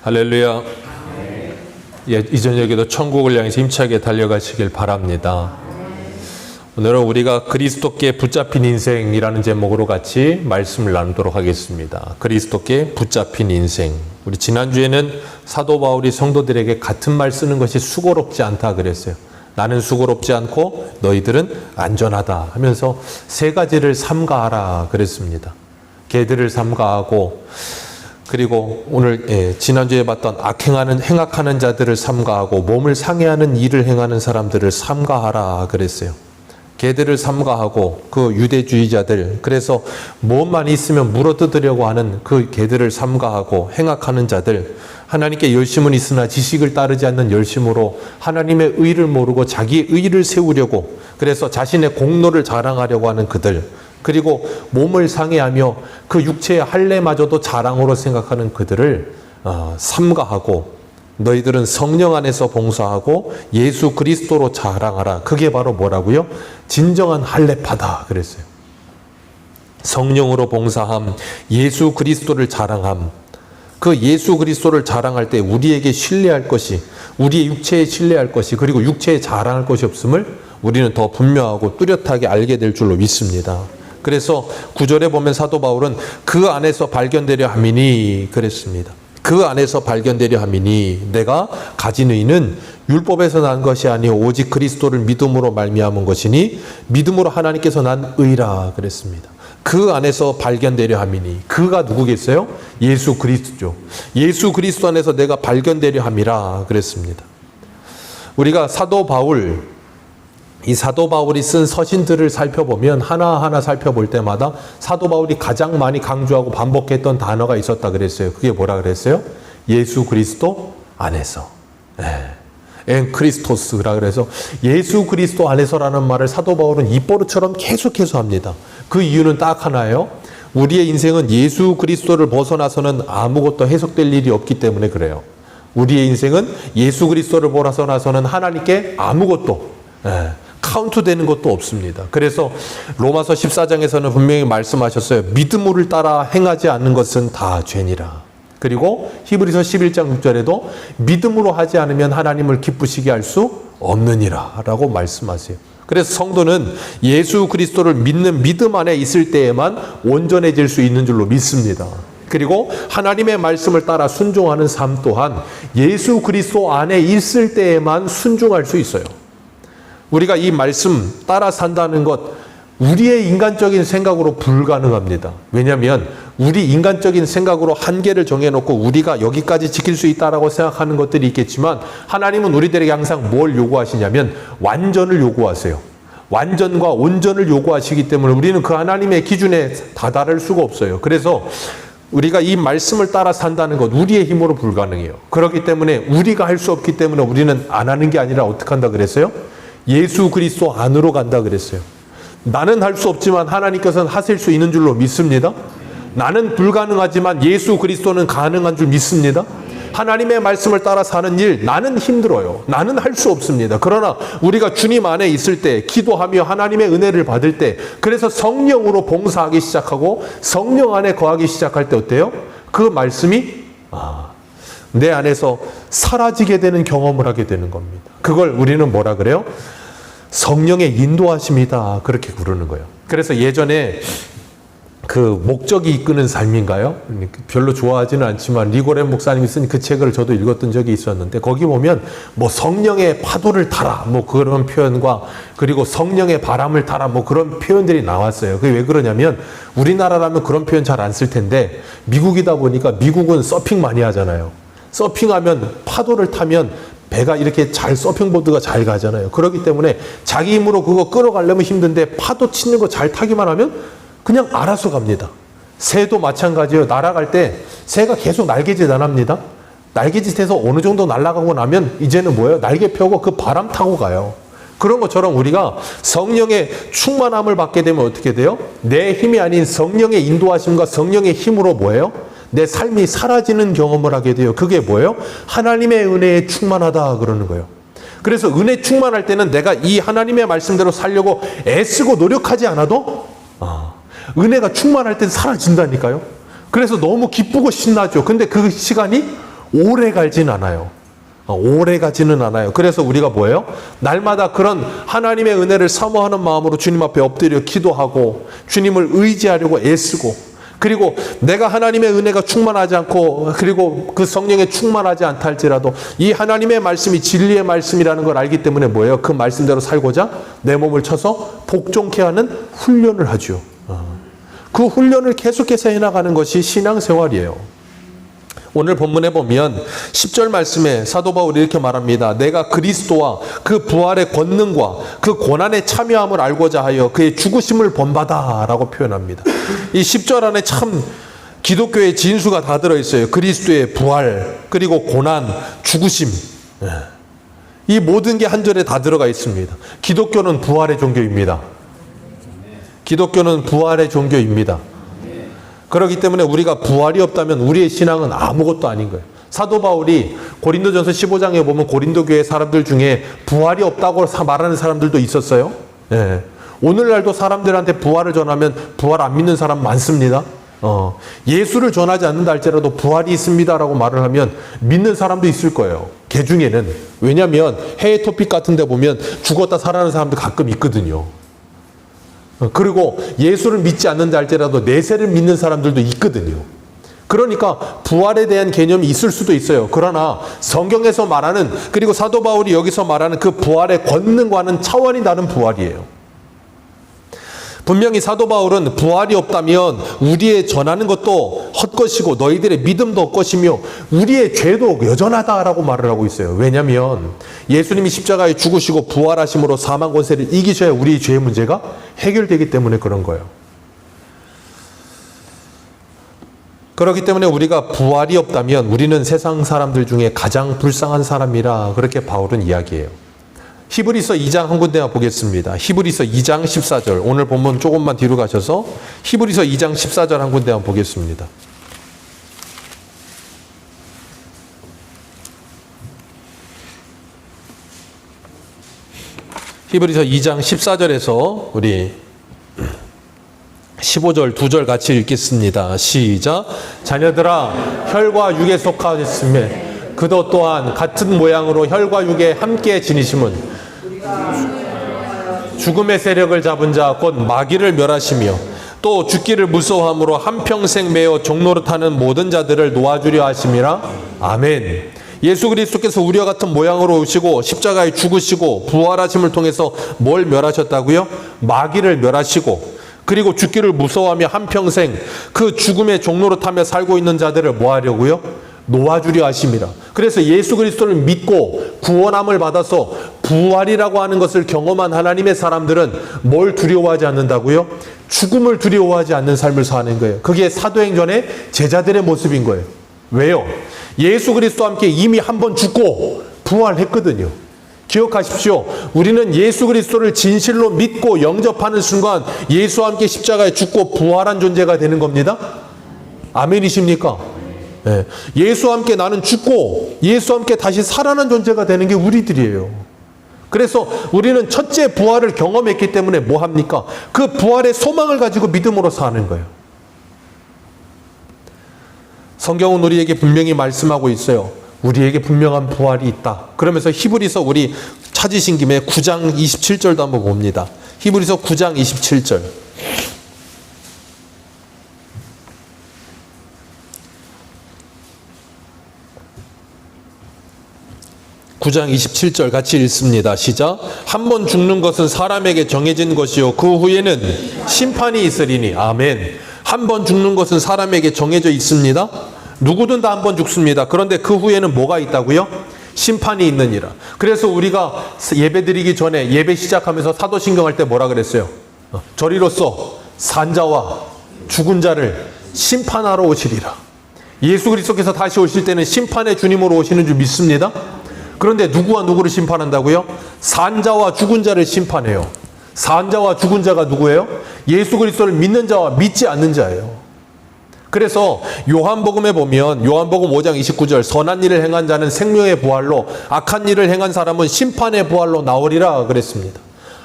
할렐루야. 예, 이 저녁에도 천국을 향해서 힘차게 달려가시길 바랍니다. 오늘은 우리가 그리스도께 붙잡힌 인생이라는 제목으로 같이 말씀을 나누도록 하겠습니다. 그리스도께 붙잡힌 인생. 우리 지난주에는 사도 바울이 성도들에게 같은 말 쓰는 것이 수고롭지 않다 그랬어요. 나는 수고롭지 않고 너희들은 안전하다 하면서 세 가지를 삼가하라 그랬습니다. 개들을 삼가하고, 그리고 오늘 지난주에 봤던 행악하는 자들을 삼가하고 몸을 상해하는 일을 행하는 사람들을 삼가하라 그랬어요. 개들을 삼가하고 그 유대주의자들, 그래서 몸만 있으면 물어뜯으려고 하는 그 개들을 삼가하고 행악하는 자들, 하나님께 열심은 있으나 지식을 따르지 않는 열심으로 하나님의 의를 모르고 자기의 의를 세우려고, 그래서 자신의 공로를 자랑하려고 하는 그들, 그리고 몸을 상해하며 그 육체의 할례마저도 자랑으로 생각하는 그들을 삼가하고, 너희들은 성령 안에서 봉사하고 예수 그리스도로 자랑하라. 그게 바로 뭐라고요? 진정한 할례파다 그랬어요. 성령으로 봉사함, 예수 그리스도를 자랑함. 그 예수 그리스도를 자랑할 때 우리에게 신뢰할 것이, 우리의 육체에 신뢰할 것이, 그리고 육체에 자랑할 것이 없음을 우리는 더 분명하고 뚜렷하게 알게 될 줄로 믿습니다. 그래서 9절에 보면 사도 바울은 그 안에서 발견되려 함이니 그랬습니다. 그 안에서 발견되려 함이니, 내가 가진 의는 율법에서 난 것이 아니오 오직 그리스도를 믿음으로 말미암은 것이니 믿음으로 하나님께서 난 의라 그랬습니다. 그 안에서 발견되려 함이니, 그가 누구겠어요? 예수 그리스도죠. 예수 그리스도 안에서 내가 발견되려 함이라 그랬습니다. 우리가 이 사도 바울이 쓴 서신들을 살펴보면, 하나하나 살펴볼 때마다 사도 바울이 가장 많이 강조하고 반복했던 단어가 있었다 그랬어요. 그게 뭐라 그랬어요? 예수 그리스도 안에서. 엔 크리스토스라 그래서 예수 그리스도 안에서라는 말을 사도 바울은 입버릇처럼 계속해서 합니다. 그 이유는 딱 하나예요. 우리의 인생은 예수 그리스도를 벗어나서는 아무것도 해석될 일이 없기 때문에 그래요. 우리의 인생은 예수 그리스도를 벗어나서는 하나님께 아무것도 카운트 되는 것도 없습니다. 그래서 로마서 14장에서는 분명히 말씀하셨어요. 믿음을 따라 행하지 않는 것은 다 죄니라. 그리고 히브리서 11장 6절에도 믿음으로 하지 않으면 하나님을 기쁘시게 할 수 없느니라 라고 말씀하세요. 그래서 성도는 예수 그리스도를 믿는 믿음 안에 있을 때에만 온전해질 수 있는 줄로 믿습니다. 그리고 하나님의 말씀을 따라 순종하는 삶 또한 예수 그리스도 안에 있을 때에만 순종할 수 있어요. 우리가 이 말씀 따라 산다는 것, 우리의 인간적인 생각으로 불가능합니다. 왜냐하면 우리 인간적인 생각으로 한계를 정해놓고 우리가 여기까지 지킬 수 있다라고 생각하는 것들이 있겠지만, 하나님은 우리들에게 항상 뭘 요구하시냐면 완전을 요구하세요. 완전과 온전을 요구하시기 때문에 우리는 그 하나님의 기준에 다다를 수가 없어요. 그래서 우리가 이 말씀을 따라 산다는 것, 우리의 힘으로 불가능해요. 그렇기 때문에 우리가 할 수 없기 때문에 우리는 안 하는 게 아니라 어떻게 한다 그랬어요? 예수 그리스도 안으로 간다 그랬어요. 나는 할 수 없지만 하나님께서는 하실 수 있는 줄로 믿습니다. 나는 불가능하지만 예수 그리스도는 가능한 줄 믿습니다. 하나님의 말씀을 따라 사는 일, 나는 힘들어요. 나는 할 수 없습니다. 그러나 우리가 주님 안에 있을 때, 기도하며 하나님의 은혜를 받을 때, 그래서 성령으로 봉사하기 시작하고 성령 안에 거하기 시작할 때 어때요? 그 말씀이 내 안에서 사라지게 되는 경험을 하게 되는 겁니다. 그걸 우리는 뭐라 그래요? 성령의 인도하심이다. 그렇게 부르는 거예요. 그래서 예전에 그 목적이 이끄는 삶인가요? 별로 좋아하지는 않지만 리고렌 목사님이 쓴 그 책을 저도 읽었던 적이 있었는데, 거기 보면 뭐 성령의 파도를 타라 뭐 그런 표현과, 그리고 성령의 바람을 타라 뭐 그런 표현들이 나왔어요. 그게 왜 그러냐면, 우리나라라면 그런 표현 잘 안 쓸 텐데 미국이다 보니까, 미국은 서핑 많이 하잖아요. 서핑하면 파도를 타면 배가 이렇게 잘, 서핑보드가 잘 가잖아요. 그렇기 때문에 자기 힘으로 그거 끌어가려면 힘든데 파도 치는 거 잘 타기만 하면 그냥 알아서 갑니다. 새도 마찬가지예요. 날아갈 때 새가 계속 날개짓 안 합니다. 날개짓해서 어느 정도 날아가고 나면 이제는 뭐예요? 날개 펴고 그 바람 타고 가요. 그런 것처럼 우리가 성령의 충만함을 받게 되면 어떻게 돼요? 내 힘이 아닌 성령의 인도하심과 성령의 힘으로 뭐예요? 내 삶이 사라지는 경험을 하게 돼요. 그게 뭐예요? 하나님의 은혜에 충만하다 그러는 거예요. 그래서 은혜 충만할 때는 내가 이 하나님의 말씀대로 살려고 애쓰고 노력하지 않아도 은혜가 충만할 땐 사라진다니까요. 그래서 너무 기쁘고 신나죠. 근데 그 시간이 오래 가지는 않아요. 오래 가지는 않아요. 그래서 우리가 뭐예요? 날마다 그런 하나님의 은혜를 사모하는 마음으로 주님 앞에 엎드려 기도하고 주님을 의지하려고 애쓰고, 그리고 내가 하나님의 은혜가 충만하지 않고 그리고 그 성령에 충만하지 않다 할지라도 이 하나님의 말씀이 진리의 말씀이라는 걸 알기 때문에 뭐예요? 그 말씀대로 살고자 내 몸을 쳐서 복종케 하는 훈련을 하죠. 그 훈련을 계속해서 해나가는 것이 신앙생활이에요. 오늘 본문에 보면 10절 말씀에 사도 바울이 이렇게 말합니다. 내가 그리스도와 그 부활의 권능과 그 고난에 참여함을 알고자 하여 그의 죽으심을 본받아 라고 표현합니다. 이 10절 안에 참 기독교의 진수가 다 들어있어요. 그리스도의 부활, 그리고 고난, 죽으심, 이 모든 게 한 절에 다 들어가 있습니다. 기독교는 부활의 종교입니다. 기독교는 부활의 종교입니다. 그렇기 때문에 우리가 부활이 없다면 우리의 신앙은 아무것도 아닌 거예요. 사도 바울이 고린도전서 15장에 보면 고린도 교회 사람들 중에 부활이 없다고 말하는 사람들도 있었어요. 예. 오늘날도 사람들한테 부활을 전하면 부활 안 믿는 사람 많습니다. 예수를 전하지 않는다 할지라도 부활이 있습니다라고 말을 하면 믿는 사람도 있을 거예요. 개 중에는. 왜냐하면 해외 토픽 같은 데 보면 죽었다 살아나는 사람도 가끔 있거든요. 그리고 예수를 믿지 않는다 할지라도 내세를 믿는 사람들도 있거든요. 그러니까 부활에 대한 개념이 있을 수도 있어요. 그러나 성경에서 말하는, 그리고 사도 바울이 여기서 말하는 그 부활의 권능과는 차원이 다른 부활이에요. 분명히 사도 바울은 부활이 없다면 우리의 전하는 것도 헛것이고 너희들의 믿음도 헛것이며 우리의 죄도 여전하다라고 말을 하고 있어요. 왜냐하면 예수님이 십자가에 죽으시고 부활하심으로 사망 권세를 이기셔야 우리의 죄의 문제가 해결되기 때문에 그런 거예요. 그렇기 때문에 우리가 부활이 없다면 우리는 세상 사람들 중에 가장 불쌍한 사람이라 그렇게 바울은 이야기해요. 히브리서 2장 한 군데만 보겠습니다. 히브리서 2장 14절. 오늘 본문 조금만 뒤로 가셔서 히브리서 2장 14절 한 군데만 보겠습니다. 히브리서 2장 14절에서 우리 15절 2절 같이 읽겠습니다. 시작. 자녀들아 혈과 육에 속하였으며 그도 또한 같은 모양으로 혈과 육에 함께 지니심은 죽음의 세력을 잡은 자 곧 마귀를 멸하시며 또 죽기를 무서워함으로 한평생 매어 종노릇하는 모든 자들을 놓아주려 하심이라. 아멘. 예수 그리스도께서 우리와 같은 모양으로 오시고 십자가에 죽으시고 부활하심을 통해서 뭘 멸하셨다고요? 마귀를 멸하시고, 그리고 죽기를 무서워하며 한평생 그 죽음의 종노릇하며 살고 있는 자들을 뭐 하려고요? 놓아주려 하심이라. 그래서 예수 그리스도를 믿고 구원함을 받아서 부활이라고 하는 것을 경험한 하나님의 사람들은 뭘 두려워하지 않는다고요? 죽음을 두려워하지 않는 삶을 사는 거예요. 그게 사도행전의 제자들의 모습인 거예요. 왜요? 예수 그리스도와 함께 이미 한 번 죽고 부활했거든요. 기억하십시오. 우리는 예수 그리스도를 진실로 믿고 영접하는 순간 예수와 함께 십자가에 죽고 부활한 존재가 되는 겁니다. 아멘이십니까? 네. 예수와 함께 나는 죽고 예수와 함께 다시 살아난 존재가 되는 게 우리들이에요. 그래서 우리는 첫째 부활을 경험했기 때문에 뭐 합니까? 그 부활의 소망을 가지고 믿음으로 사는 거예요. 성경은 우리에게 분명히 말씀하고 있어요. 우리에게 분명한 부활이 있다. 그러면서 히브리서 우리 찾으신 김에 9장 27절도 한번 봅니다. 히브리서 9장 27절. 9장 27절 같이 읽습니다. 시작. 한 번 죽는 것은 사람에게 정해진 것이요 그 후에는 심판이 있으리니. 아멘. 한 번 죽는 것은 사람에게 정해져 있습니다. 누구든 다 한 번 죽습니다. 그런데 그 후에는 뭐가 있다고요? 심판이 있느니라. 그래서 우리가 예배 드리기 전에 예배 시작하면서 사도신경 할 때 뭐라 그랬어요? 저리로서 산자와 죽은 자를 심판하러 오시리라. 예수 그리스도께서 다시 오실 때는 심판의 주님으로 오시는 줄 믿습니다. 그런데 누구와 누구를 심판한다고요? 산자와 죽은 자를 심판해요. 산자와 죽은 자가 누구예요? 예수 그리스도를 믿는 자와 믿지 않는 자예요. 그래서 요한복음에 보면 요한복음 5장 29절 선한 일을 행한 자는 생명의 부활로 악한 일을 행한 사람은 심판의 부활로 나오리라 그랬습니다.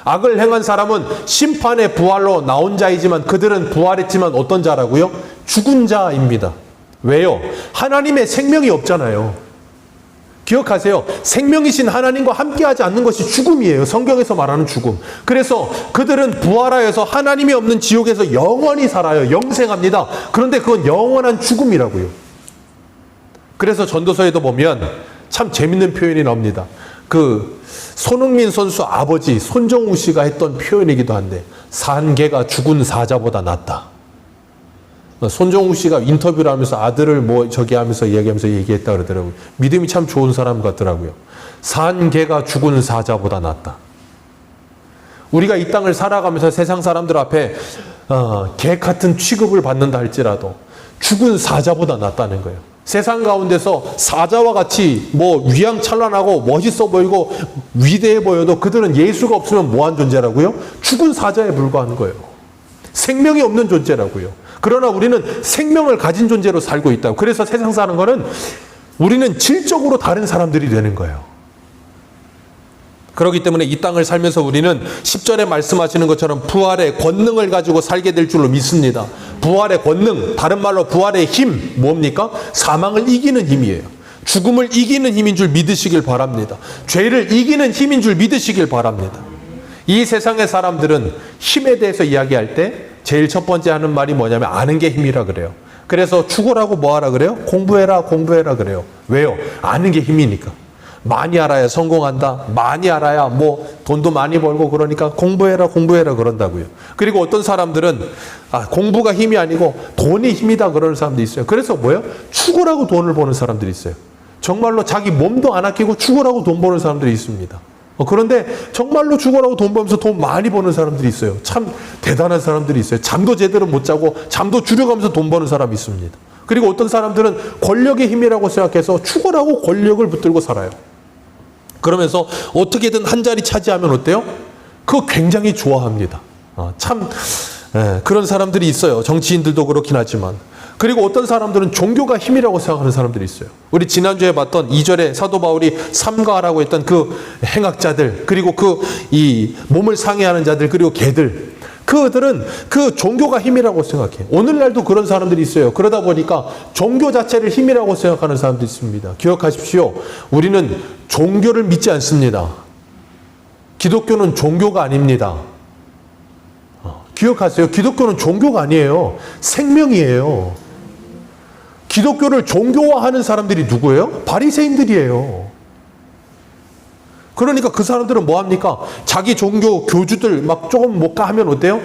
악을 행한 사람은 심판의 부활로 나온 자이지만 그들은 부활했지만 어떤 자라고요? 죽은 자입니다. 왜요? 하나님의 생명이 없잖아요. 기억하세요. 생명이신 하나님과 함께하지 않는 것이 죽음이에요. 성경에서 말하는 죽음. 그래서 그들은 부활하여서 하나님이 없는 지옥에서 영원히 살아요. 영생합니다. 그런데 그건 영원한 죽음이라고요. 그래서 전도서에도 보면 참 재밌는 표현이 나옵니다. 그 손흥민 선수 아버지 손정우 씨가 했던 표현이기도 한데, 산 개가 죽은 사자보다 낫다. 손정우 씨가 인터뷰를 하면서 아들을 하면서 얘기했다 그러더라고요. 믿음이 참 좋은 사람 같더라고요. 산 개가 죽은 사자보다 낫다. 우리가 이 땅을 살아가면서 세상 사람들 앞에 개 같은 취급을 받는다 할지라도 죽은 사자보다 낫다는 거예요. 세상 가운데서 사자와 같이 위양찬란하고 멋있어 보이고 위대해 보여도 그들은 예수가 없으면 뭐한 존재라고요? 죽은 사자에 불과한 거예요. 생명이 없는 존재라고요. 그러나 우리는 생명을 가진 존재로 살고 있다고. 그래서 세상 사는 거는 우리는 질적으로 다른 사람들이 되는 거예요. 그렇기 때문에 이 땅을 살면서 우리는 10절에 말씀하시는 것처럼 부활의 권능을 가지고 살게 될 줄로 믿습니다. 부활의 권능, 다른 말로 부활의 힘, 뭡니까? 사망을 이기는 힘이에요. 죽음을 이기는 힘인 줄 믿으시길 바랍니다. 죄를 이기는 힘인 줄 믿으시길 바랍니다. 이 세상의 사람들은 힘에 대해서 이야기할 때 제일 첫 번째 하는 말이 뭐냐면 아는 게 힘이라 그래요. 그래서 추구라고 뭐하라 그래요? 공부해라 그래요. 왜요? 아는 게 힘이니까. 많이 알아야 성공한다. 많이 알아야 돈도 많이 벌고 그러니까 공부해라 그런다고요. 그리고 어떤 사람들은 공부가 힘이 아니고 돈이 힘이다 그러는 사람도 있어요. 그래서 뭐예요? 추구라고 돈을 버는 사람들이 있어요. 정말로 자기 몸도 안 아끼고 추구라고 돈 버는 사람들이 있습니다. 그런데 정말로 죽어라고 돈 벌면서 돈 많이 버는 사람들이 있어요. 참 대단한 사람들이 있어요. 잠도 제대로 못 자고 잠도 줄여가면서 돈 버는 사람이 있습니다. 그리고 어떤 사람들은 권력의 힘이라고 생각해서 죽어라고 권력을 붙들고 살아요. 그러면서 어떻게든 한 자리 차지하면 어때요? 그거 굉장히 좋아합니다. 그런 사람들이 있어요. 정치인들도 그렇긴 하지만. 그리고 어떤 사람들은 종교가 힘이라고 생각하는 사람들이 있어요. 우리 지난주에 봤던 2절에 사도 바울이 삼가라고 했던 그 행악자들, 그리고 이 몸을 상해하는 자들, 그리고 개들, 그들은 그 종교가 힘이라고 생각해요. 오늘날도 그런 사람들이 있어요. 그러다 보니까 종교 자체를 힘이라고 생각하는 사람들이 있습니다. 기억하십시오. 우리는 종교를 믿지 않습니다. 기독교는 종교가 아닙니다. 기억하세요. 기독교는 종교가 아니에요. 생명이에요. 기독교를 종교화하는 사람들이 누구예요? 바리새인들이에요. 그러니까 그 사람들은 뭐합니까? 자기 종교 교주들 조금 못 가 하면 어때요?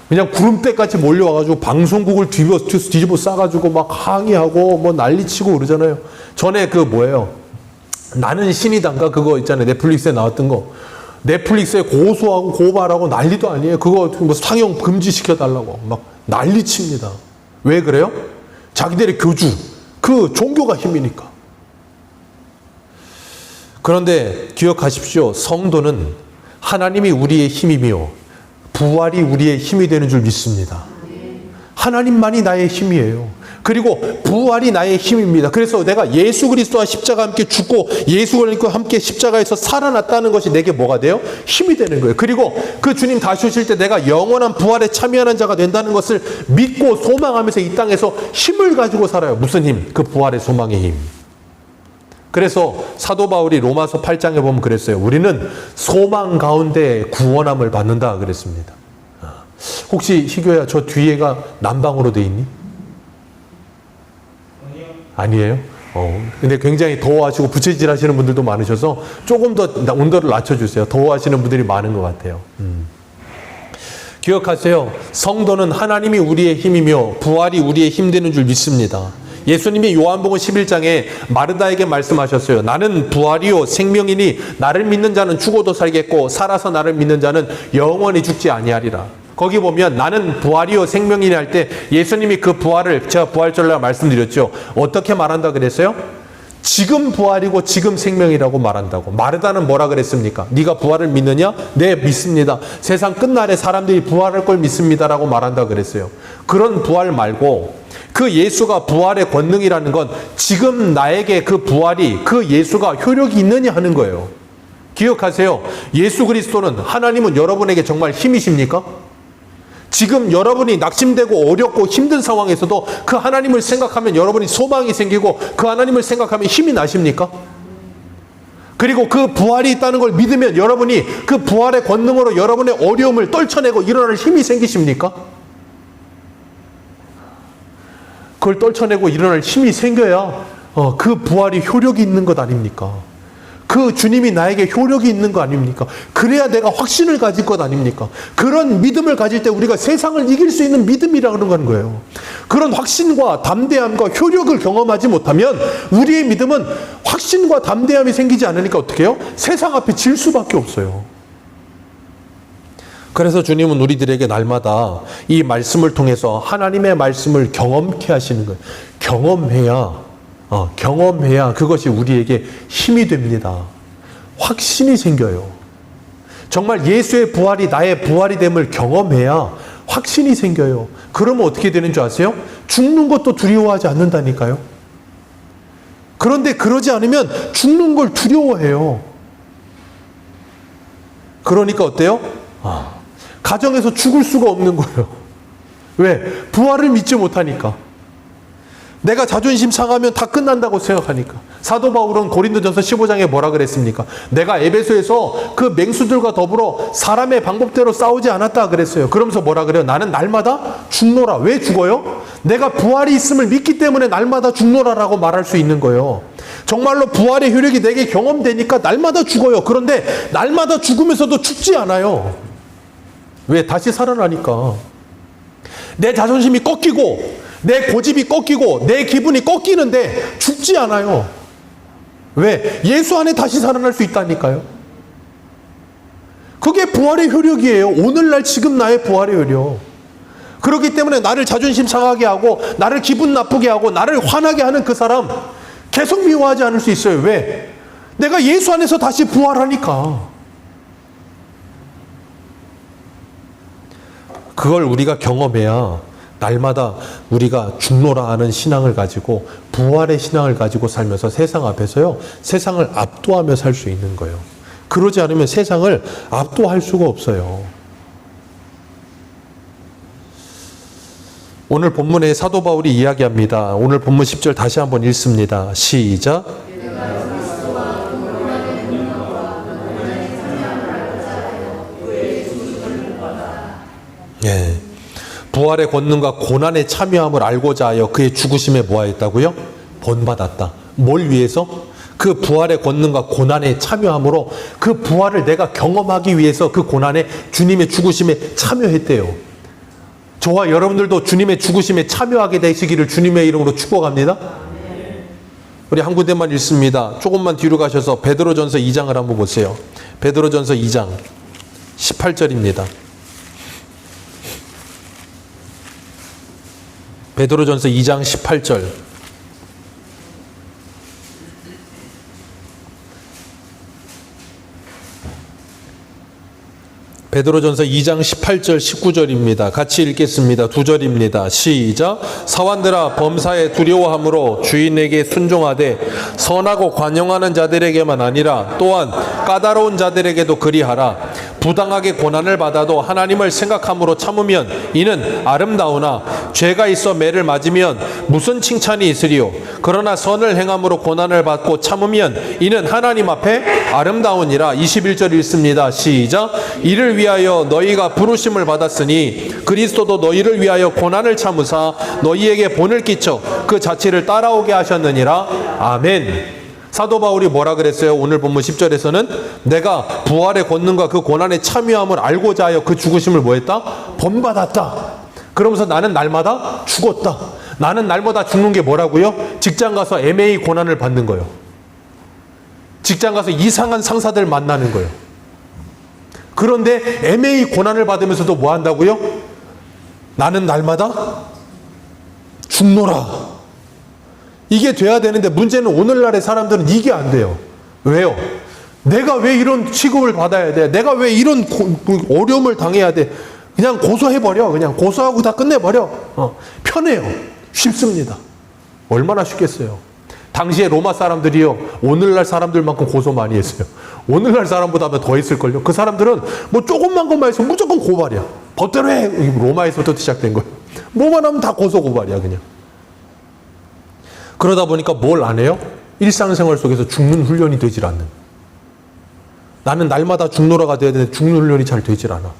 그냥 구름대같이 몰려와가지고 방송국을 뒤집어 싸가지고 항의하고 난리치고 그러잖아요. 전에 나는 신이단가 그거 있잖아요. 넷플릭스에 나왔던 거. 넷플릭스에 고소하고 고발하고 난리도 아니에요. 그거 상영 금지시켜달라고 난리칩니다. 왜 그래요? 자기들의 교주, 그 종교가 힘이니까. 그런데 기억하십시오. 성도는 하나님이 우리의 힘이며 부활이 우리의 힘이 되는 줄 믿습니다. 하나님만이 나의 힘이에요. 그리고 부활이 나의 힘입니다. 그래서 내가 예수 그리스도와 십자가 함께 죽고 예수 그리스도와 함께 십자가에서 살아났다는 것이 내게 뭐가 돼요? 힘이 되는 거예요. 그리고 그 주님 다시 오실 때 내가 영원한 부활에 참여하는 자가 된다는 것을 믿고 소망하면서 이 땅에서 힘을 가지고 살아요. 무슨 힘? 그 부활의 소망의 힘. 그래서 사도 바울이 로마서 8장에 보면 그랬어요. 우리는 소망 가운데 구원함을 받는다 그랬습니다. 혹시 희교야, 저 뒤에가 난방으로 돼 있니? 아니에요? 근데 굉장히 더워하시고 부채질 하시는 분들도 많으셔서 조금 더 온도를 낮춰주세요. 더워하시는 분들이 많은 것 같아요. 기억하세요. 성도는 하나님이 우리의 힘이며 부활이 우리의 힘 되는 줄 믿습니다. 예수님이 요한복음 11장에 마르다에게 말씀하셨어요. 나는 부활이요 생명이니 나를 믿는 자는 죽어도 살겠고 살아서 나를 믿는 자는 영원히 죽지 아니하리라. 거기 보면 나는 부활이요 생명이니 할 때 예수님이 그 부활을 제가 부활절날 말씀드렸죠. 어떻게 말한다 그랬어요? 지금 부활이고 지금 생명이라고 말한다고. 마르다는 뭐라 그랬습니까? 네가 부활을 믿느냐? 네, 믿습니다. 세상 끝날에 사람들이 부활할 걸 믿습니다라고 말한다 그랬어요. 그런 부활 말고 그 예수가 부활의 권능이라는 건 지금 나에게 그 부활이 그 예수가 효력이 있느냐 하는 거예요. 기억하세요. 예수 그리스도는 하나님은 여러분에게 정말 힘이십니까? 지금 여러분이 낙심되고 어렵고 힘든 상황에서도 그 하나님을 생각하면 여러분이 소망이 생기고 그 하나님을 생각하면 힘이 나십니까? 그리고 그 부활이 있다는 걸 믿으면 여러분이 그 부활의 권능으로 여러분의 어려움을 떨쳐내고 일어날 힘이 생기십니까? 그걸 떨쳐내고 일어날 힘이 생겨야 그 부활이 효력이 있는 것 아닙니까? 그 주님이 나에게 효력이 있는 거 아닙니까? 그래야 내가 확신을 가질 것 아닙니까? 그런 믿음을 가질 때 우리가 세상을 이길 수 있는 믿음이라는 거예요. 그런 확신과 담대함과 효력을 경험하지 못하면 우리의 믿음은 확신과 담대함이 생기지 않으니까 어떻게 해요? 세상 앞에 질 수밖에 없어요. 그래서 주님은 우리들에게 날마다 이 말씀을 통해서 하나님의 말씀을 경험케 하시는 거예요. 경험해야 그것이 우리에게 힘이 됩니다. 확신이 생겨요. 정말 예수의 부활이 나의 부활이 됨을 경험해야 확신이 생겨요. 그러면 어떻게 되는 줄 아세요? 죽는 것도 두려워하지 않는다니까요. 그런데 그러지 않으면 죽는 걸 두려워해요. 그러니까 어때요? 가정에서 죽을 수가 없는 거예요. 왜? 부활을 믿지 못하니까. 내가 자존심 상하면 다 끝난다고 생각하니까. 사도 바울은 고린도전서 15장에 뭐라 그랬습니까? 내가 에베소에서 그 맹수들과 더불어 사람의 방법대로 싸우지 않았다 그랬어요. 그러면서 뭐라 그래요? 나는 날마다 죽노라. 왜 죽어요? 내가 부활이 있음을 믿기 때문에 날마다 죽노라라고 말할 수 있는 거예요. 정말로 부활의 효력이 내게 경험되니까 날마다 죽어요. 그런데 날마다 죽으면서도 죽지 않아요. 왜? 다시 살아나니까. 내 자존심이 꺾이고 내 고집이 꺾이고 내 기분이 꺾이는데 죽지 않아요. 왜? 예수 안에 다시 살아날 수 있다니까요. 그게 부활의 효력이에요. 오늘날 지금 나의 부활의 효력. 그렇기 때문에 나를 자존심 상하게 하고 나를 기분 나쁘게 하고 나를 화나게 하는 그 사람 계속 미워하지 않을 수 있어요. 왜? 내가 예수 안에서 다시 부활하니까. 그걸 우리가 경험해야 날마다 우리가 죽노라 하는 신앙을 가지고 부활의 신앙을 가지고 살면서 세상 앞에서요, 세상을 압도하며 살 수 있는 거예요. 그러지 않으면 세상을 압도할 수가 없어요. 오늘 본문에 사도 바울이 이야기합니다. 오늘 본문 10절 다시 한번 읽습니다. 시작. 예. 부활의 권능과 고난의 참여함을 알고자 하여 그의 죽으심에 뭐하였다고요? 본받았다. 뭘 위해서? 그 부활의 권능과 고난에 참여함으로 그 부활을 내가 경험하기 위해서 그 고난에 주님의 죽으심에 참여했대요. 저와 여러분들도 주님의 죽으심에 참여하게 되시기를 주님의 이름으로 축복합니다. 우리 한 군데만 읽습니다. 조금만 뒤로 가셔서 베드로전서 2장을 한번 보세요. 베드로전서 2장 18절입니다. 베드로전서 2장 18절. 베드로전서 2장 18절 19절입니다. 같이 읽겠습니다. 두 절입니다. 시작. 사환들아 범사에 두려워함으로 주인에게 순종하되 선하고 관용하는 자들에게만 아니라 또한 까다로운 자들에게도 그리하라. 부당하게 고난을 받아도 하나님을 생각함으로 참으면 이는 아름다우나 죄가 있어 매를 맞으면 무슨 칭찬이 있으리요. 그러나 선을 행함으로 고난을 받고 참으면 이는 하나님 앞에 아름다우니라. 21절 읽습니다. 시작. 이를 위하여 너희가 부르심을 받았으니 그리스도도 너희를 위하여 고난을 참으사 너희에게 본을 끼쳐 그 자체를 따라오게 하셨느니라. 아멘. 사도 바울이 뭐라 그랬어요? 오늘 본문 10절에서는 내가 부활의 권능과 그 고난에 참여함을 알고자 하여 그 죽으심을 뭐했다? 본받았다. 그러면서 나는 날마다 죽었다. 나는 날마다 죽는 게 뭐라고요? 직장 가서 애매히 고난을 받는 거예요. 직장 가서 이상한 상사들 만나는 거예요. 그런데 애매히 고난을 받으면서도 뭐 한다고요? 나는 날마다 죽노라. 이게 돼야 되는데 문제는 오늘날의 사람들은 이게 안 돼요. 왜요? 내가 왜 이런 취급을 받아야 돼? 내가 왜 이런 어려움을 당해야 돼? 그냥 고소해버려. 그냥 고소하고 다 끝내버려. 편해요. 쉽습니다. 얼마나 쉽겠어요. 당시에 로마 사람들이요, 오늘날 사람들만큼 고소 많이 했어요. 오늘날 사람보다 더 했을걸요. 그 사람들은 뭐 조금만 것만 해서 무조건 고발이야. 법대로 해. 로마에서부터 시작된 거예요. 뭐만 하면 다 고소고발이야 그냥. 그러다 보니까 뭘 안 해요? 일상생활 속에서 죽는 훈련이 되질 않는. 나는 날마다 죽노라가 돼야 되는데 죽는 훈련이 잘 되질 않아.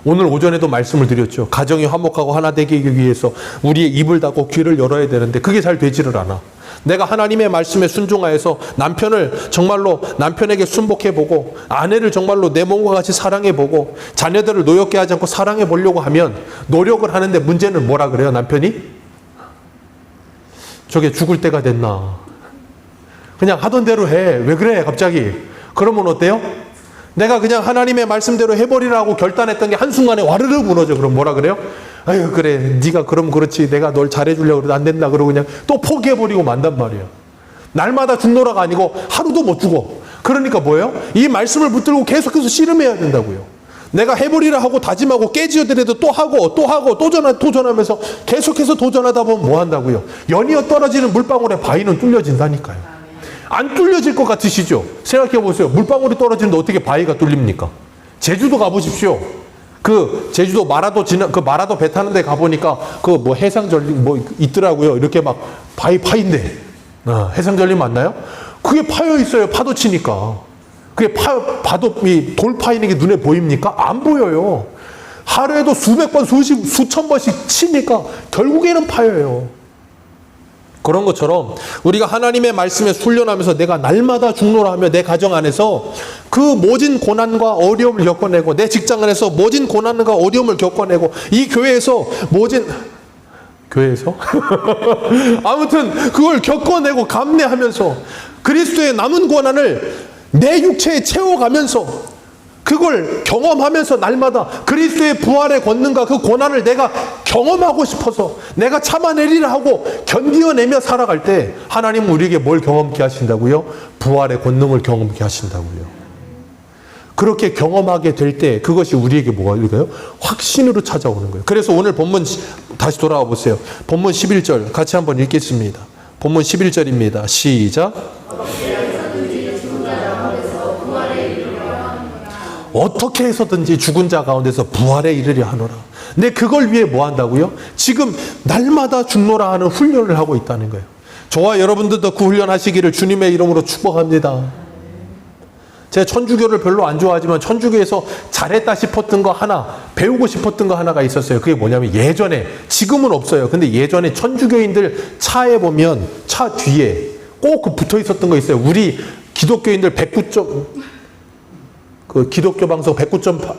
오늘 오전에도 말씀을 드렸죠. 가정이 화목하고 하나 되기 위해서 우리의 입을 닫고 귀를 열어야 되는데 그게 잘 되지를 않아. 내가 하나님의 말씀에 순종하여서 남편을 정말로 남편에게 순복해보고 아내를 정말로 내 몸과 같이 사랑해보고 자녀들을 노엽게 하지 않고 사랑해보려고 하면 노력을 하는데 문제는 뭐라 그래요? 남편이? 저게 죽을 때가 됐나? 그냥 하던 대로 해. 왜 그래 갑자기? 그러면 어때요? 내가 그냥 하나님의 말씀대로 해버리라고 결단했던 게 한순간에 와르르 무너져. 그럼 뭐라 그래요? 아유 그래 네가 그럼 그렇지 내가 널 잘해주려고 그래도 안 된다 그러고 그냥 또 포기해버리고 만단 말이에요. 날마다 죽노라가 아니고 하루도 못 죽어. 그러니까 뭐예요? 이 말씀을 붙들고 계속해서 씨름해야 된다고요. 내가 해버리라 하고 다짐하고 깨지더라도 또 하고 도전하면서 계속해서 도전하다 보면 뭐 한다고요? 연이어 떨어지는 물방울에 바위는 뚫려진다니까요. 안 뚫려질 것 같으시죠? 생각해 보세요. 물방울이 떨어지는데 어떻게 바위가 뚫립니까? 제주도 가보십시오. 그 제주도 마라도 마라도 배 타는 데 가보니까 그 뭐 해상전림 뭐 있더라고요. 이렇게 막 바위 파인데 해상전림 맞나요? 그게 파여 있어요. 파도 치니까. 그게 돌 파이는 게 눈에 보입니까? 안 보여요. 하루에도 수백 번, 수천 번씩 치니까 결국에는 파여요. 그런 것처럼 우리가 하나님의 말씀에 훈련하면서 내가 날마다 죽노라 하며 내 가정 안에서 그 모진 고난과 어려움을 겪어내고 내 직장 안에서 모진 고난과 어려움을 겪어내고 이 교회에서 아무튼 그걸 겪어내고 감내하면서 그리스도의 남은 고난을 내 육체에 채워가면서 그걸 경험하면서 날마다 그리스도의 부활의 권능과 그 고난을 내가 경험하고 싶어서 내가 참아내리라 하고 견디어내며 살아갈 때 하나님은 우리에게 뭘 경험케 하신다고요? 부활의 권능을 경험케 하신다고요. 그렇게 경험하게 될 때 그것이 우리에게 뭐가 될까요? 확신으로 찾아오는 거예요. 그래서 오늘 본문 다시 돌아와 보세요. 본문 11절 같이 한번 읽겠습니다. 본문 11절입니다. 시작. 어떻게 해서든지 죽은 자 가운데서 부활에 이르려 하노라. 근데 그걸 위해 뭐 한다고요? 지금 날마다 죽노라 하는 훈련을 하고 있다는 거예요. 저와 여러분들도 그 훈련 하시기를 주님의 이름으로 축복합니다. 제가 천주교를 별로 안 좋아하지만 천주교에서 잘했다 싶었던 거 하나, 배우고 싶었던 거 하나가 있었어요. 그게 뭐냐면 예전에, 지금은 없어요. 근데 예전에 천주교인들 차에 보면 차 뒤에 꼭 붙어 있었던 거 있어요. 우리 기독교인들 109. 기독교 방송 106.9.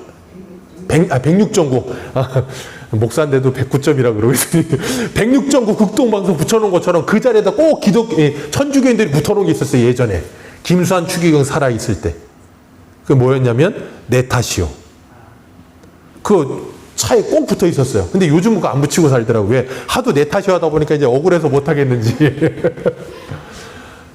목사인데도 109점이라고 그러고 있으니까 106.9 극동방송 붙여놓은 것처럼 그 자리에다 꼭 천주교인들이 붙여놓은 게 있었어요. 예전에 김수환 추기경 살아있을 때. 그게 뭐였냐면 내 탓이요. 그 차에 꼭 붙어 있었어요. 근데 요즘 그거 안 붙이고 살더라고요. 왜? 하도 내 탓이 하다 보니까 이제 억울해서 못하겠는지.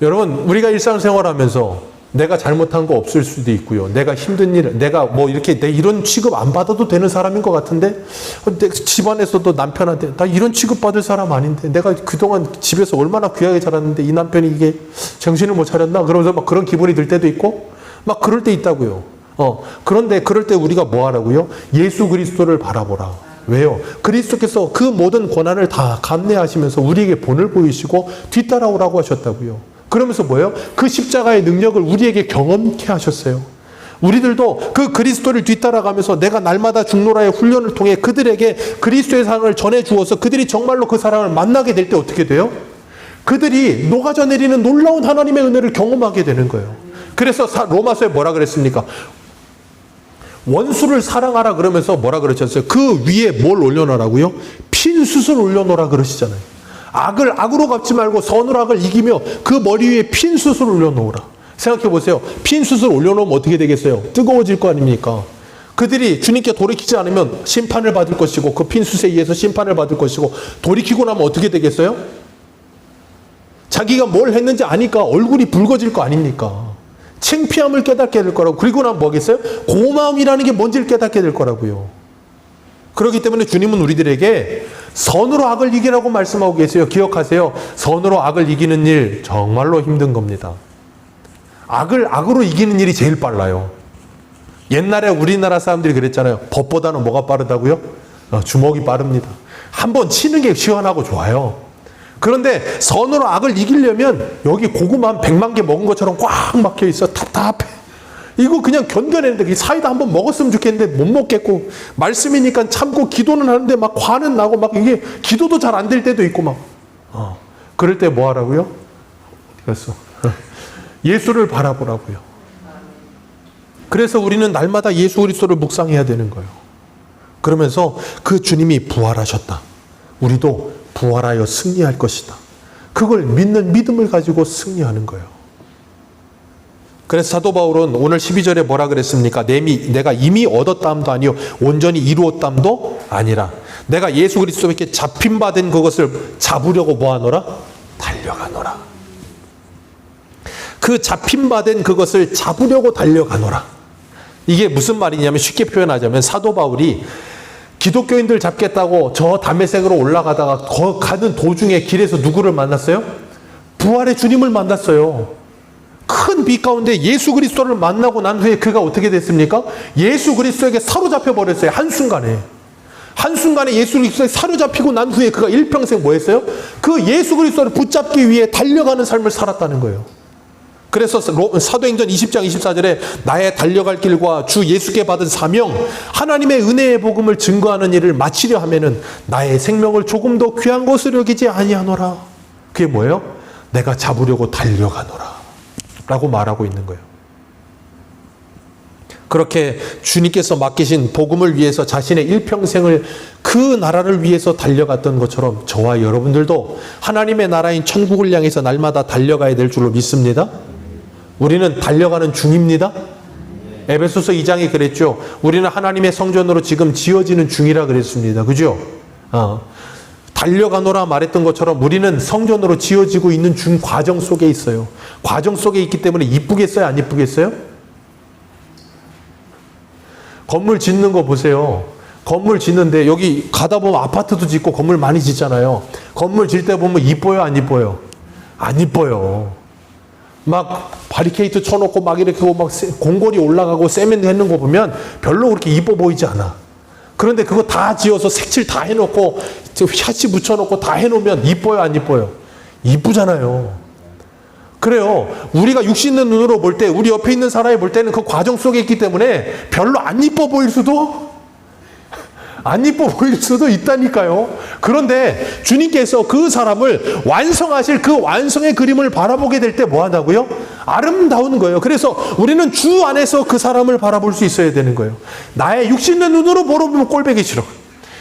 여러분, 우리가 일상생활하면서 내가 잘못한 거 없을 수도 있고요. 내가 힘든 일, 내가 뭐 이렇게 내 이런 취급 안 받아도 되는 사람인 것 같은데, 집안에서도 남편한테 나 이런 취급 받을 사람 아닌데, 내가 그동안 집에서 얼마나 귀하게 자랐는데 이 남편이 이게 정신을 못 차렸나? 그러면서 막 그런 기분이 들 때도 있고, 막 그럴 때 있다고요. 그런데 그럴 때 우리가 뭐 하라고요? 예수 그리스도를 바라보라. 왜요? 그리스도께서 그 모든 고난을 다 감내하시면서 우리에게 본을 보이시고 뒤따라오라고 하셨다고요. 그러면서 뭐예요? 그 십자가의 능력을 우리에게 경험케 하셨어요. 우리들도 그 그리스도를 뒤따라가면서 내가 날마다 죽노라의 훈련을 통해 그들에게 그리스도의 사랑을 전해주어서 그들이 정말로 그 사랑을 만나게 될 때 어떻게 돼요? 그들이 녹아져 내리는 놀라운 하나님의 은혜를 경험하게 되는 거예요. 그래서 로마서에 뭐라 그랬습니까? 원수를 사랑하라 그러면서 뭐라 그러셨어요? 그 위에 뭘 올려놓으라고요? 핀숯을 올려놓으라 그러시잖아요. 악을 악으로 갚지 말고 선으로 악을 이기며 그 머리 위에 핀숯을 올려놓으라. 생각해 보세요. 핀숯을 올려놓으면 어떻게 되겠어요? 뜨거워질 거 아닙니까? 그들이 주님께 돌이키지 않으면 심판을 받을 것이고 그 핀숯에 의해서 심판을 받을 것이고 돌이키고 나면 어떻게 되겠어요? 자기가 뭘 했는지 아니까 얼굴이 붉어질 거 아닙니까? 창피함을 깨닫게 될 거라고. 그리고 나면 뭐겠어요? 고마움이라는 게 뭔지를 깨닫게 될 거라고요. 그렇기 때문에 주님은 우리들에게 선으로 악을 이기라고 말씀하고 계세요. 기억하세요. 선으로 악을 이기는 일 정말로 힘든 겁니다. 악을 악으로 이기는 일이 제일 빨라요. 옛날에 우리나라 사람들이 그랬잖아요. 법보다는 뭐가 빠르다고요? 주먹이 빠릅니다. 한번 치는 게 시원하고 좋아요. 그런데 선으로 악을 이기려면 여기 고구마 한 100만 개 먹은 것처럼 꽉 막혀 있어. 답답해. 이거 그냥 견뎌내는데 사이다 한번 먹었으면 좋겠는데 못 먹겠고, 말씀이니까 참고 기도는 하는데 막 화는 나고 막 이게 기도도 잘 안 될 때도 있고 막. 그럴 때 뭐 하라고요? 어디 갔어? 예수를 바라보라고요. 그래서 우리는 날마다 예수 그리스도를 묵상해야 되는 거예요. 그러면서 그 주님이 부활하셨다. 우리도 부활하여 승리할 것이다. 그걸 믿는 믿음을 가지고 승리하는 거예요. 그래서 사도 바울은 오늘 12절에 뭐라 그랬습니까? 내가 이미 얻었다함도 아니요 온전히 이루었다함도 아니라 내가 예수 그리스도께 잡힌 바 된 그것을 잡으려고 뭐하노라? 달려가노라. 그 잡힌 바 된 그것을 잡으려고 달려가노라. 이게 무슨 말이냐면, 쉽게 표현하자면 사도 바울이 기독교인들 잡겠다고 저 담메색으로 올라가다가 가는 도중에 길에서 누구를 만났어요? 부활의 주님을 만났어요. 큰 비 가운데 예수 그리스도를 만나고 난 후에 그가 어떻게 됐습니까? 예수 그리스도에게 사로잡혀 버렸어요. 한순간에 예수 그리스도에 사로잡히고 난 후에 그가 일평생 뭐 했어요? 그 예수 그리스도를 붙잡기 위해 달려가는 삶을 살았다는 거예요. 그래서 사도행전 20장 24절에 나의 달려갈 길과 주 예수께 받은 사명, 하나님의 은혜의 복음을 증거하는 일을 마치려 하면은 나의 생명을 조금도 귀한 것으로 여기지 아니하노라. 그게 뭐예요? 내가 잡으려고 달려가노라 라고 말하고 있는 거예요. 그렇게 주님께서 맡기신 복음을 위해서 자신의 일평생을 그 나라를 위해서 달려갔던 것처럼 저와 여러분들도 하나님의 나라인 천국을 향해서 날마다 달려가야 될 줄로 믿습니다. 우리는 달려가는 중입니다. 에베소서 2장이 그랬죠. 우리는 하나님의 성전으로 지금 지어지는 중이라 그랬습니다. 그죠? 달려가노라 말했던 것처럼 우리는 성전으로 지어지고 있는 중 과정 속에 있어요. 과정 속에 있기 때문에 이쁘겠어요? 안 이쁘겠어요? 건물 짓는 거 보세요. 건물 짓는데 여기 가다 보면 아파트도 짓고 건물 많이 짓잖아요. 건물 질 때 보면 이뻐요? 안 이뻐요? 안 이뻐요. 막 바리케이트 쳐놓고 막 이렇게 막 공골이 올라가고 세면트 해놓은 거 보면 별로 그렇게 이뻐 보이지 않아. 그런데 그거 다 지어서 색칠 다 해놓고 샤시 붙여놓고 다 해놓으면 이뻐요? 안 이뻐요? 이쁘잖아요. 그래요. 우리가 육신 있는 눈으로 볼 때, 우리 옆에 있는 사람이 볼 때는 그 과정 속에 있기 때문에 별로 안 이뻐 보일 수도 있다니까요. 그런데 주님께서 그 사람을 완성하실 그 완성의 그림을 바라보게 될 때 뭐 한다고요? 아름다운 거예요. 그래서 우리는 주 안에서 그 사람을 바라볼 수 있어야 되는 거예요. 나의 육신의 눈으로 보면 꼴보기 싫어.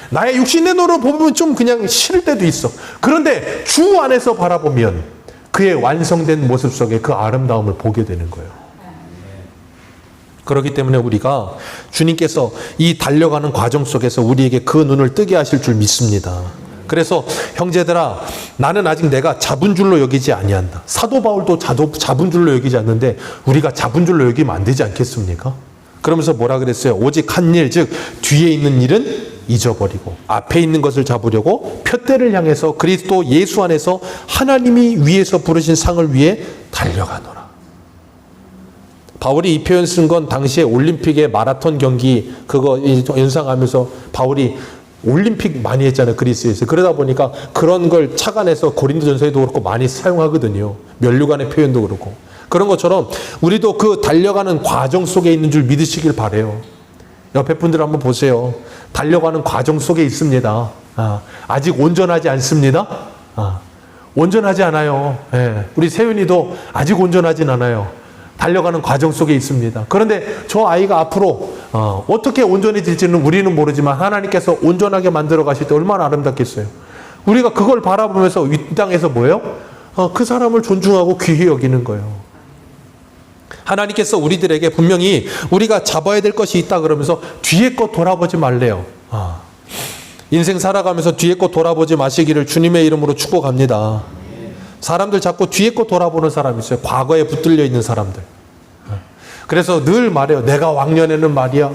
나의 육신의 눈으로 보면 좀 그냥 싫을 때도 있어. 그런데 주 안에서 바라보면 그의 완성된 모습 속에 그 아름다움을 보게 되는 거예요. 그렇기 때문에 우리가 주님께서 이 달려가는 과정 속에서 우리에게 그 눈을 뜨게 하실 줄 믿습니다. 그래서 형제들아, 나는 아직 내가 잡은 줄로 여기지 아니한다. 사도 바울도 잡은 줄로 여기지 않는데 우리가 잡은 줄로 여기면 안 되지 않겠습니까? 그러면서 뭐라 그랬어요? 오직 한 일, 즉 뒤에 있는 일은 잊어버리고 앞에 있는 것을 잡으려고 표대를 향해서 그리스도 예수 안에서 하나님이 위에서 부르신 상을 위해 달려가노라. 바울이 이 표현 쓴 건 당시에 올림픽의 마라톤 경기 그거 연상하면서 바울이 올림픽 많이 했잖아요. 그리스에서. 그러다 보니까 그런 걸 착안해서 고린도전서에도 그렇고 많이 사용하거든요. 면류관의 표현도 그렇고. 그런 것처럼 우리도 그 달려가는 과정 속에 있는 줄 믿으시길 바라요. 옆에 분들 한번 보세요. 달려가는 과정 속에 있습니다. 아직 온전하지 않습니다. 온전하지 않아요. 우리 세윤이도 아직 온전하진 않아요. 달려가는 과정 속에 있습니다. 그런데 저 아이가 앞으로 어떻게 온전해질지는 우리는 모르지만 하나님께서 온전하게 만들어 가실 때 얼마나 아름답겠어요. 우리가 그걸 바라보면서 이 땅에서 뭐예요? 그 사람을 존중하고 귀히 여기는 거예요. 하나님께서 우리들에게 분명히 우리가 잡아야 될 것이 있다 그러면서 뒤에 것 돌아보지 말래요. 인생 살아가면서 뒤에 것 돌아보지 마시기를 주님의 이름으로 축복합니다. 사람들 자꾸 뒤에 거 돌아보는 사람이 있어요. 과거에 붙들려 있는 사람들. 그래서 늘 말해요. 내가 왕년에는 말이야.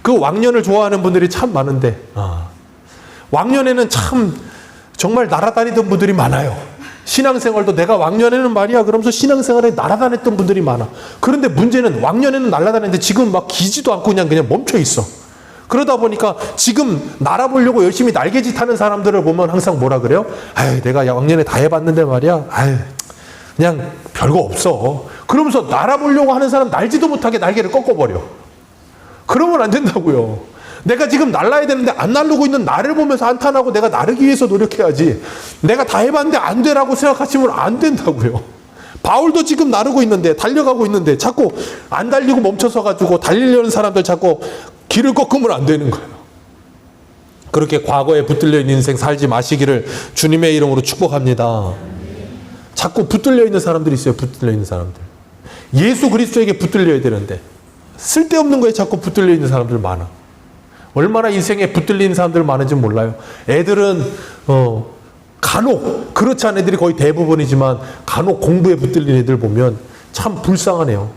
그 왕년을 좋아하는 분들이 참 많은데 왕년에는 참 정말 날아다니던 분들이 많아요. 신앙생활도 내가 왕년에는 말이야 그러면서 신앙생활에 날아다녔던 분들이 많아. 그런데 문제는 왕년에는 날아다녔는데 지금 막 기지도 않고 그냥 멈춰 있어. 그러다 보니까 지금 날아보려고 열심히 날개짓 하는 사람들을 보면 항상 뭐라 그래요? 아유, 내가 왕년에 다 해봤는데 말이야. 아유, 그냥 별거 없어. 그러면서 날아보려고 하는 사람 날지도 못하게 날개를 꺾어버려. 그러면 안 된다고요. 내가 지금 날아야 되는데 안 날르고 있는 나를 보면서 한탄하고 내가 나르기 위해서 노력해야지. 내가 다 해봤는데 안 되라고 생각하시면 안 된다고요. 바울도 지금 나르고 있는데, 달려가고 있는데 자꾸 안 달리고 멈춰서 가지고 달리려는 사람들 자꾸 길을 꺾으면 안 되는 거예요. 그렇게 과거에 붙들려 있는 인생 살지 마시기를 주님의 이름으로 축복합니다. 자꾸 붙들려 있는 사람들이 있어요. 붙들려 있는 사람들. 예수 그리스도에게 붙들려야 되는데 쓸데없는 거에 자꾸 붙들려 있는 사람들 많아. 얼마나 인생에 붙들리는 사람들 많은지 몰라요. 애들은 간혹, 그렇지 않은 애들이 거의 대부분이지만 간혹 공부에 붙들린 애들 보면 참 불쌍하네요.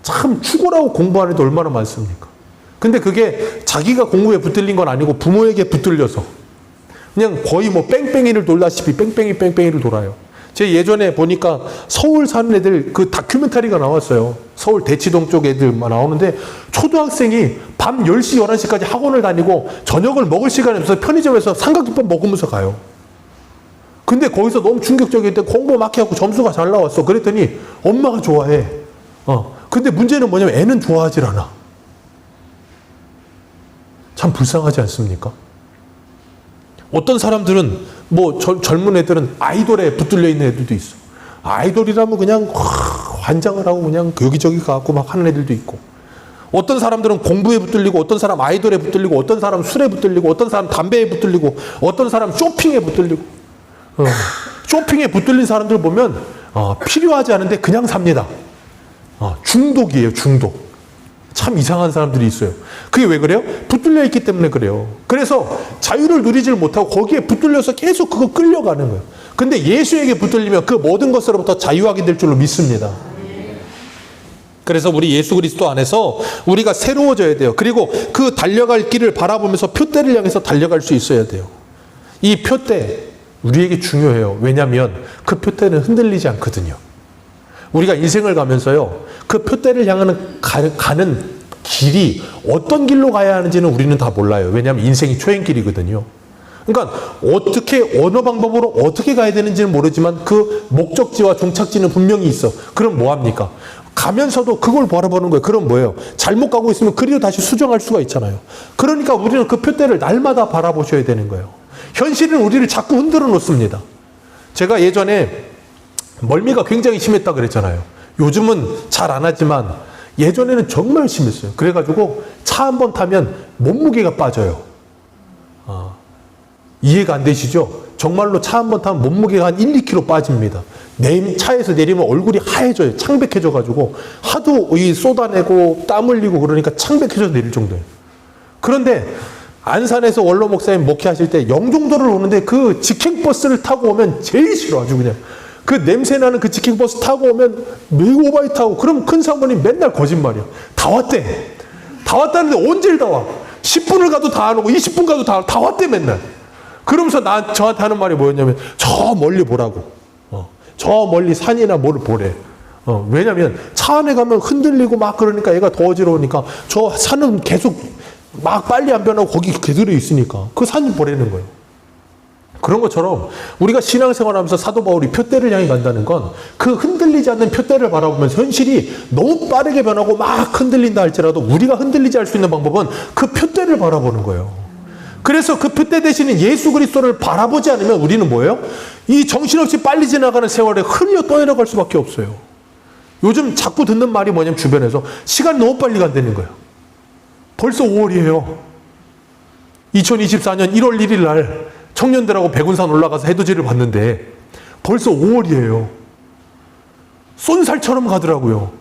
참 죽으라고 공부하는 애도 얼마나 많습니까? 근데 그게 자기가 공부에 붙들린 건 아니고 부모에게 붙들려서 그냥 거의 뭐 뺑뺑이를 돌다시피 뺑뺑이를 돌아요. 제 예전에 보니까 서울 사는 애들 그 다큐멘터리가 나왔어요. 서울 대치동 쪽 애들만 나오는데 초등학생이 밤 10시, 11시까지 학원을 다니고 저녁을 먹을 시간이 없어서 편의점에서 삼각김밥 먹으면서 가요. 근데 거기서 너무 충격적이었는데 공부 막 해갖고 점수가 잘 나왔어. 그랬더니 엄마가 좋아해. 근데 문제는 뭐냐면 애는 좋아하질 않아. 참 불쌍하지 않습니까? 어떤 사람들은 뭐 젊은 애들은 아이돌에 붙들려 있는 애들도 있어. 아이돌이라면 그냥 환장을 하고 그냥 여기저기 가고 막 하는 애들도 있고, 어떤 사람들은 공부에 붙들리고, 어떤 사람 아이돌에 붙들리고, 어떤 사람 술에 붙들리고, 어떤 사람 담배에 붙들리고, 어떤 사람 쇼핑에 붙들리고. 쇼핑에 붙들린 사람들 보면 필요하지 않은데 그냥 삽니다. 중독이에요, 중독. 참 이상한 사람들이 있어요. 그게 왜 그래요? 붙들려 있기 때문에 그래요. 그래서 자유를 누리질 못하고 거기에 붙들려서 계속 그거 끌려가는 거예요. 근데 예수에게 붙들리면 그 모든 것으로부터 자유하게 될 줄로 믿습니다. 그래서 우리 예수 그리스도 안에서 우리가 새로워져야 돼요. 그리고 그 달려갈 길을 바라보면서 표대를 향해서 달려갈 수 있어야 돼요. 이 표대 우리에게 중요해요. 왜냐하면 그 표대는 흔들리지 않거든요. 우리가 인생을 가면서요, 그 표대를 향하는 가는 길이 어떤 길로 가야 하는지는 우리는 다 몰라요. 왜냐하면 인생이 초행길이거든요. 그러니까 어떻게, 어느 방법으로 어떻게 가야 되는지는 모르지만 그 목적지와 종착지는 분명히 있어. 그럼 뭐합니까? 가면서도 그걸 바라보는 거예요. 그럼 뭐예요? 잘못 가고 있으면 그리로 다시 수정할 수가 있잖아요. 그러니까 우리는 그 표대를 날마다 바라보셔야 되는 거예요. 현실은 우리를 자꾸 흔들어 놓습니다. 제가 예전에 멀미가 굉장히 심했다 그랬잖아요. 요즘은 잘 안 하지만 예전에는 정말 심했어요. 그래가지고 차 한 번 타면 몸무게가 빠져요. 이해가 안 되시죠? 정말로 차 한 번 타면 몸무게가 한 1, 2kg 빠집니다. 차에서 내리면 얼굴이 하얘져요. 창백해져가지고 하도 쏟아내고 땀 흘리고 그러니까 창백해져서 내릴 정도예요. 그런데 안산에서 원로 목사님 목회하실 때 영종도를 오는데 그 직행버스를 타고 오면 제일 싫어. 아주 그냥 그 냄새나는 그 직행버스 타고 오면 매우 오바이 타고, 그럼 큰 사모님 맨날 거짓말이야. 다 왔대. 다 왔다는데 언제 다 와? 10분을 가도 다 안 오고 20분 가도 다 왔대 맨날. 그러면서 저한테 하는 말이 뭐였냐면 저 멀리 보라고. 저 멀리 산이나 뭘 보래. 왜냐면 차 안에 가면 흔들리고 막 그러니까 얘가 더 어지러우니까 저 산은 계속 막 빨리 안 변하고 거기 그대로 있으니까 그 산 보라는 거예요. 그런 것처럼 우리가 신앙생활 하면서 사도 바울이 표대를 향해 간다는 건 그 흔들리지 않는 표대를 바라보면서 현실이 너무 빠르게 변하고 막 흔들린다 할지라도 우리가 흔들리지 않을 수 있는 방법은 그 표대를 바라보는 거예요. 그래서 그 표대 대신에 예수 그리스도를 바라보지 않으면 우리는 뭐예요? 이 정신없이 빨리 지나가는 세월에 흘려 떠내려갈 수밖에 없어요. 요즘 자꾸 듣는 말이 뭐냐면 주변에서 시간이 너무 빨리 간다는 거예요. 벌써 5월이에요. 2024년 1월 1일 날 청년들하고 백운산 올라가서 해돋이를 봤는데 벌써 5월이에요. 쏜살처럼 가더라고요.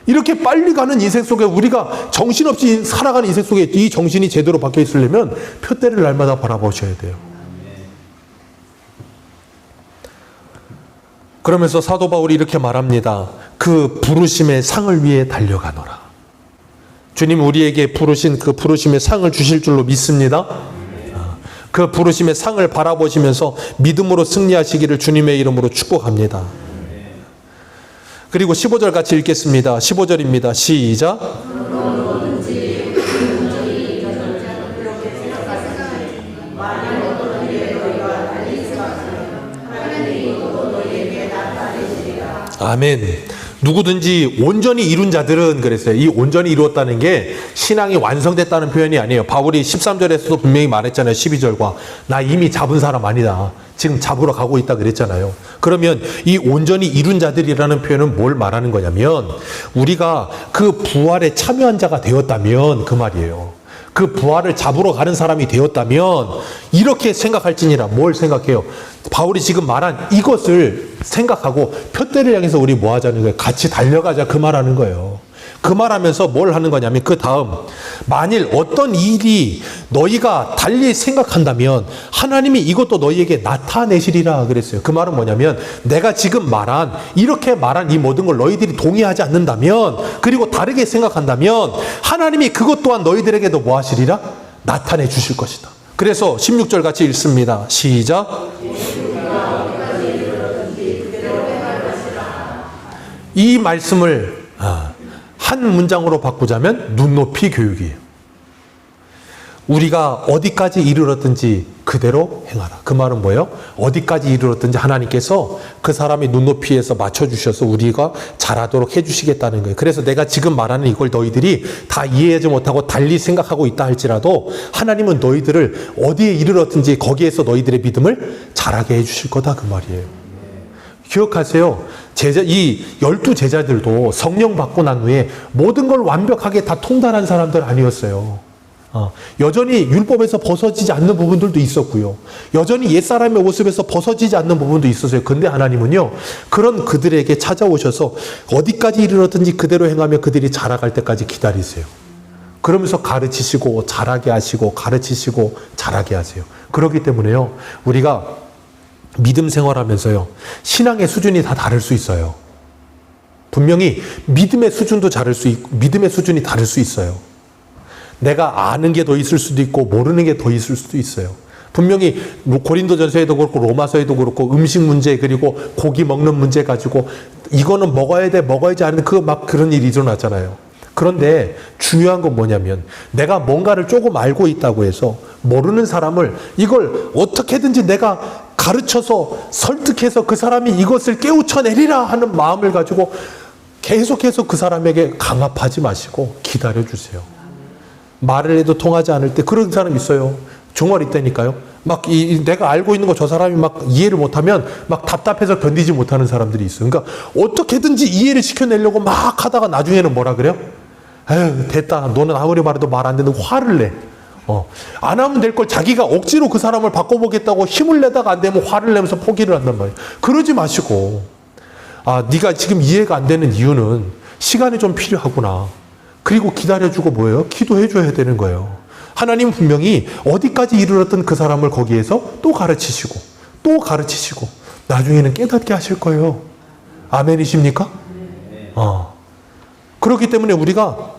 이렇게 빨리 가는 인생 속에 우리가 정신없이 살아가는 인생 속에 이 정신이 제대로 박혀 있으려면 표대를 날마다 바라보셔야 돼요. 그러면서 사도 바울이 이렇게 말합니다. 그 부르심의 상을 위해 달려가노라. 주님 우리에게 부르신 그 부르심의 상을 주실 줄로 믿습니다. 그 부르심의 상을 바라보시면서 믿음으로 승리하시기를 주님의 이름으로 축복합니다. 그리고 15절 같이 읽겠습니다. 15절입니다. 시작. 아멘. 누구든지 온전히 이룬 자들은 그랬어요. 이 온전히 이루었다는 게 신앙이 완성됐다는 표현이 아니에요. 바울이 13절에서도 분명히 말했잖아요. 12절과 나 이미 잡은 사람 아니다. 지금 잡으러 가고 있다 그랬잖아요. 그러면 이 온전히 이룬 자들이라는 표현은 뭘 말하는 거냐면 우리가 그 부활에 참여한 자가 되었다면 그 말이에요. 그 부활을 잡으러 가는 사람이 되었다면 이렇게 생각할지니라. 뭘 생각해요? 바울이 지금 말한 이것을 생각하고 표대를 향해서 우리 뭐 하자는 거예요? 같이 달려가자 그 말하는 거예요. 그 말하면서 뭘 하는 거냐면 그 다음 만일 어떤 일이 너희가 달리 생각한다면 하나님이 이것도 너희에게 나타내시리라 그랬어요. 그 말은 뭐냐면 내가 지금 말한 이렇게 말한 이 모든 걸 너희들이 동의하지 않는다면 그리고 다르게 생각한다면 하나님이 그것 또한 너희들에게도 뭐 하시리라? 나타내 주실 것이다. 그래서 16절 같이 읽습니다. 시작. 이 말씀을 한 문장으로 바꾸자면 눈높이 교육이에요. 우리가 어디까지 이르렀든지 그대로 행하라. 그 말은 뭐예요? 어디까지 이르렀든지 하나님께서 그 사람이 눈높이에서 맞춰주셔서 우리가 잘하도록 해주시겠다는 거예요. 그래서 내가 지금 말하는 이걸 너희들이 다 이해하지 못하고 달리 생각하고 있다 할지라도 하나님은 너희들을 어디에 이르렀든지 거기에서 너희들의 믿음을 잘하게 해주실 거다 그 말이에요. 기억하세요. 이 12제자들도 성령 받고 난 후에 모든 걸 완벽하게 다 통달한 사람들 아니었어요. 여전히 율법에서 벗어지지 않는 부분들도 있었고요. 여전히 옛사람의 모습에서 벗어지지 않는 부분도 있었어요. 근데 하나님은요, 그런 그들에게 찾아오셔서 어디까지 이르렀든지 그대로 행하며 그들이 자라갈 때까지 기다리세요. 그러면서 가르치시고 자라게 하시고 가르치시고 자라게 하세요. 그렇기 때문에요, 우리가 믿음 생활하면서요, 신앙의 수준이 다 다를 수 있어요. 분명히 믿음의 수준도 믿음의 수준이 다를 수 있어요. 내가 아는 게 더 있을 수도 있고 모르는 게 더 있을 수도 있어요. 분명히 고린도전서에도 그렇고 로마서에도 그렇고 음식 문제 그리고 고기 먹는 문제 가지고 이거는 먹어야 돼 먹어야지 않는 그런 일이 일어났잖아요. 그런데 중요한 건 뭐냐면 내가 뭔가를 조금 알고 있다고 해서 모르는 사람을 이걸 어떻게든지 내가 가르쳐서 설득해서 그 사람이 이것을 깨우쳐내리라 하는 마음을 가지고 계속해서 그 사람에게 강압하지 마시고 기다려주세요. 말을 해도 통하지 않을 때 그런 사람 있어요. 정말 있다니까요. 내가 알고 있는 거 저 사람이 이해를 못하면 답답해서 견디지 못하는 사람들이 있어요. 그러니까 어떻게든지 이해를 시켜내려고 하다가 나중에는 뭐라 그래요? 에휴, 됐다. 너는 아무리 말해도 말 안 되는 화를 내. 안 하면 될 걸 자기가 억지로 그 사람을 바꿔보겠다고 힘을 내다가 안 되면 화를 내면서 포기를 한단 말이에요. 그러지 마시고, 네가 지금 이해가 안 되는 이유는 시간이 좀 필요하구나. 그리고 기다려주고 뭐예요? 기도해줘야 되는 거예요. 하나님 분명히 어디까지 이르렀던 그 사람을 거기에서 또 가르치시고 또 가르치시고 나중에는 깨닫게 하실 거예요. 아멘이십니까? 그렇기 때문에 우리가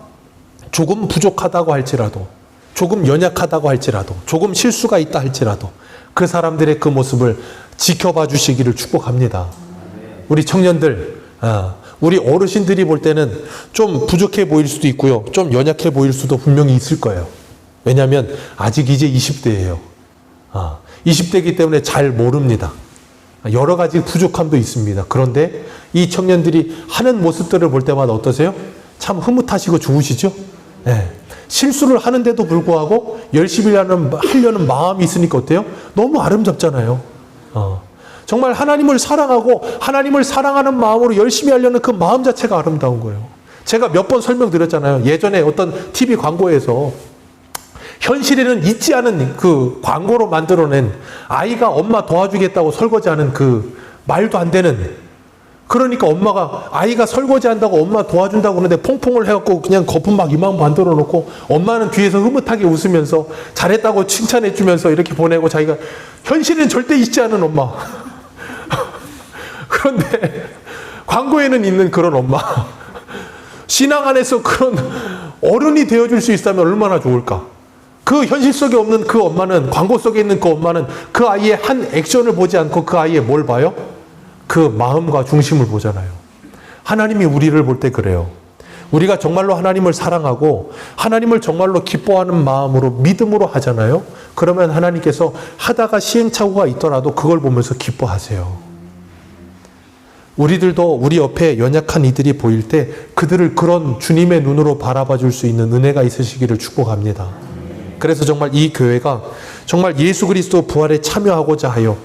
조금 부족하다고 할지라도 조금 연약하다고 할지라도 조금 실수가 있다 할지라도 그 사람들의 그 모습을 지켜봐 주시기를 축복합니다. 우리 청년들, 우리 어르신들이 볼 때는 좀 부족해 보일 수도 있고요. 좀 연약해 보일 수도 분명히 있을 거예요. 왜냐하면 아직 이제 20대예요. 20대이기 때문에 잘 모릅니다. 여러 가지 부족함도 있습니다. 그런데 이 청년들이 하는 모습들을 볼 때마다 어떠세요? 참 흐뭇하시고 좋으시죠? 네. 실수를 하는데도 불구하고 열심히 하려는 마음이 있으니까 어때요? 너무 아름답잖아요. 정말 하나님을 사랑하고 하나님을 사랑하는 마음으로 열심히 하려는 그 마음 자체가 아름다운 거예요. 제가 몇 번 설명드렸잖아요. 예전에 어떤 TV 광고에서 현실에는 있지 않은 그 광고로 만들어낸 아이가 엄마 도와주겠다고 설거지하는 그 말도 안 되는, 그러니까 아이가 설거지한다고 엄마 도와준다고 그러는데 퐁퐁을 해갖고 그냥 거품 막 이만 만들어 놓고 엄마는 뒤에서 흐뭇하게 웃으면서 잘했다고 칭찬해 주면서 이렇게 보내고 자기가 현실에는 절대 있지 않은 엄마. 그런데 광고에는 있는 그런 엄마, 신앙 안에서 그런 어른이 되어줄 수 있다면 얼마나 좋을까. 그 현실 속에 없는 그 엄마는, 광고 속에 있는 그 엄마는 그 아이의 한 액션을 보지 않고 그 아이의 뭘 봐요? 그 마음과 중심을 보잖아요. 하나님이 우리를 볼 때 그래요. 우리가 정말로 하나님을 사랑하고 하나님을 정말로 기뻐하는 마음으로 믿음으로 하잖아요. 그러면 하나님께서 하다가 시행착오가 있더라도 그걸 보면서 기뻐하세요. 우리들도 우리 옆에 연약한 이들이 보일 때 그들을 그런 주님의 눈으로 바라봐 줄 수 있는 은혜가 있으시기를 축복합니다. 그래서 정말 이 교회가 정말 예수 그리스도 부활에 참여하고자 하여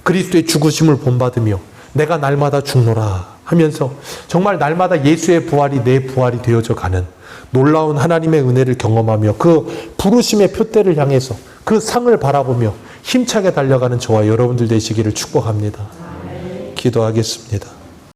그리스도의 죽으심을 본받으며 내가 날마다 죽노라 하면서 정말 날마다 예수의 부활이 내 부활이 되어져 가는 놀라운 하나님의 은혜를 경험하며 그 부르심의 표대를 향해서 그 상을 바라보며 힘차게 달려가는 저와 여러분들 되시기를 축복합니다. 기도하겠습니다.